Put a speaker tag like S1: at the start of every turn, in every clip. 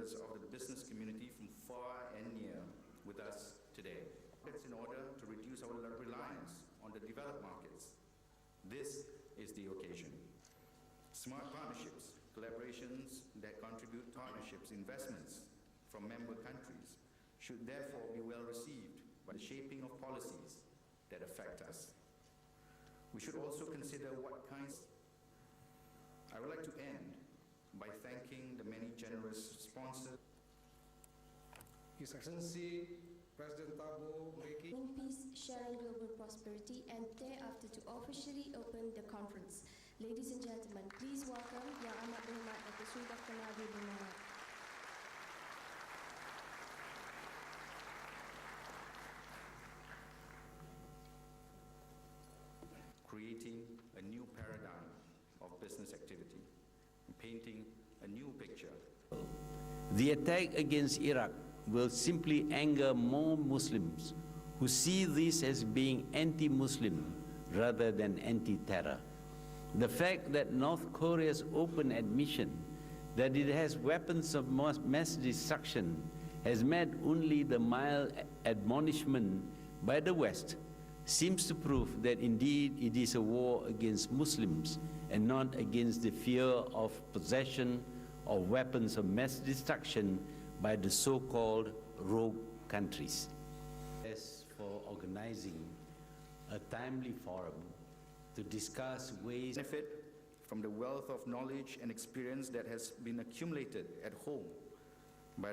S1: members of the business community from far and near with us today. It's in order to reduce our reliance on the developed markets. This is the occasion. Smart partnerships, collaborations that contribute partnerships, investments from member countries should therefore be well received by the shaping of policies that affect us. We should also consider what kinds. I would like to end by thanking the many generous sponsors.
S2: His Excellency President Thabo, Mbeki.
S3: In peace, sharing global prosperity, and thereafter to officially open the conference. Ladies and gentlemen, please welcome Yang Amat Berhormat Dr. Sri Dr. Mahathir Mohamad.
S1: Creating a new paradigm of business activity, painting a new picture.
S4: The attack against Iraq will simply anger more Muslims who see this as being anti-Muslim rather than anti-terror. The fact that North Korea's open admission that it has weapons of mass destruction has met only the mild admonishment by the West seems to prove that indeed it is a war against Muslims and not against the fear of possession of weapons of mass destruction by the so-called rogue countries. As for organizing a timely forum to discuss ways to
S1: benefit from the wealth of knowledge and experience that has been accumulated at home by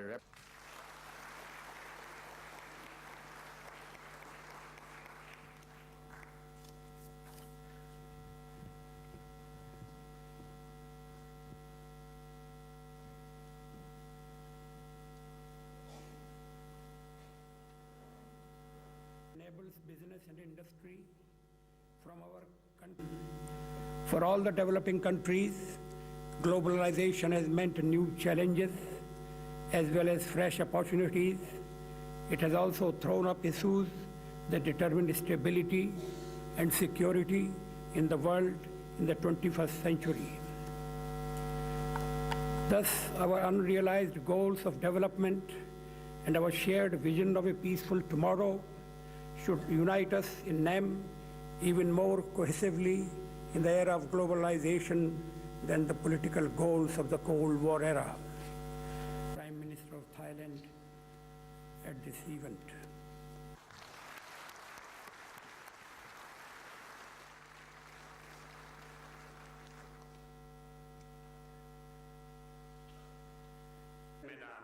S5: enables business and industry from our country. For all the developing countries, globalization has meant new challenges as well as fresh opportunities. It has also thrown up issues that determine stability and security in the world in the 21st century. Thus, our unrealized goals of development and our shared vision of a peaceful tomorrow should unite us in NAM even more cohesively in the era of globalization than the political goals of the Cold War era. Prime Minister of Thailand at this event.
S6: Madam,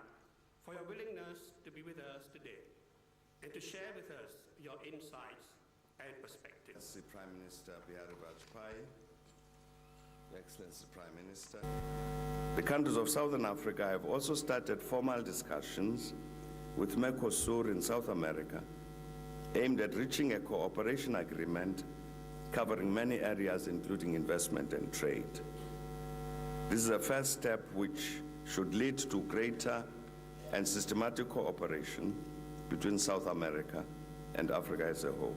S6: for your willingness to be with us today and to share with us your insights and perspectives.
S7: The Prime Minister Excellency Prime Minister. The countries of Southern Africa have also started formal discussions with Mercosur in South America aimed at reaching a cooperation agreement covering many areas including investment and trade. This is a first step which should lead to greater and systematic cooperation between South America and Africa as a whole.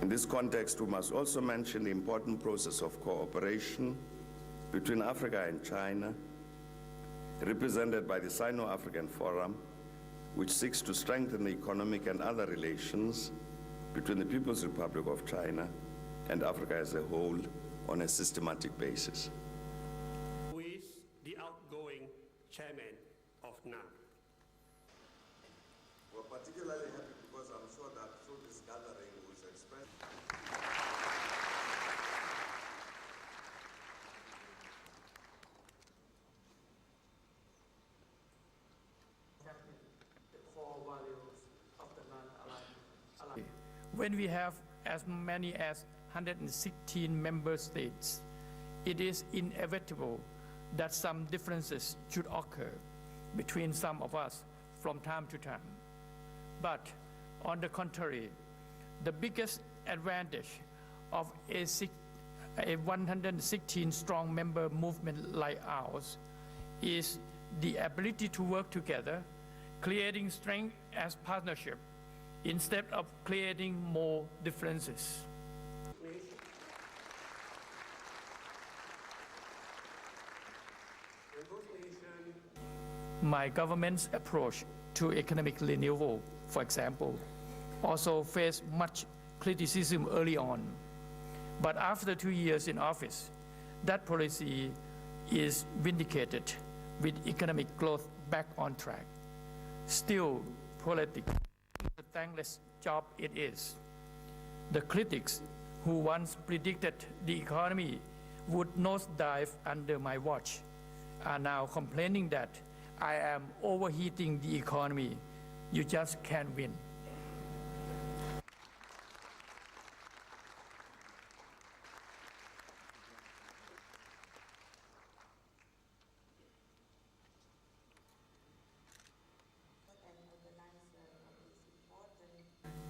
S7: In this context, we must also mention the important process of cooperation between Africa and China, represented by the Sino-African Forum, which seeks to strengthen the economic and other relations between the People's Republic of China and Africa as a whole on a systematic basis.
S6: Who is the outgoing chairman of NAM?
S7: We're particularly happy because I'm sure that through this gathering was expressed.
S8: When we have as many as 116 member states, it is inevitable that some differences should occur between some of us from time to time. But on the contrary, the biggest advantage of a 116-strong member movement like ours is the ability to work together, creating strength as partnership, instead of creating more differences.
S6: Negotiation.
S8: My government's approach to economic renewal, for example, also faced much criticism early on. But after 2 years in office, that policy is vindicated with economic growth back on track. Still, politics is a thankless job it is. The critics who once predicted the economy would nosedive under my watch are now complaining that I am overheating the economy. You just can't win.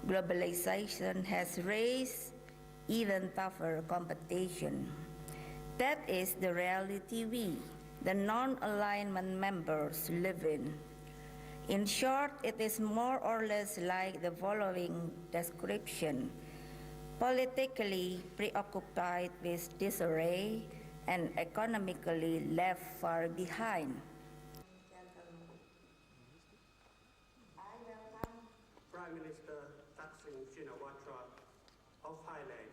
S9: Globalization has raised even tougher competition. That is the reality we, the non-alignment members, live in. In short, it is more or less like the following description: politically preoccupied with disarray and economically left far behind.
S6: Prime Minister Thaksin Shinawatra of Thailand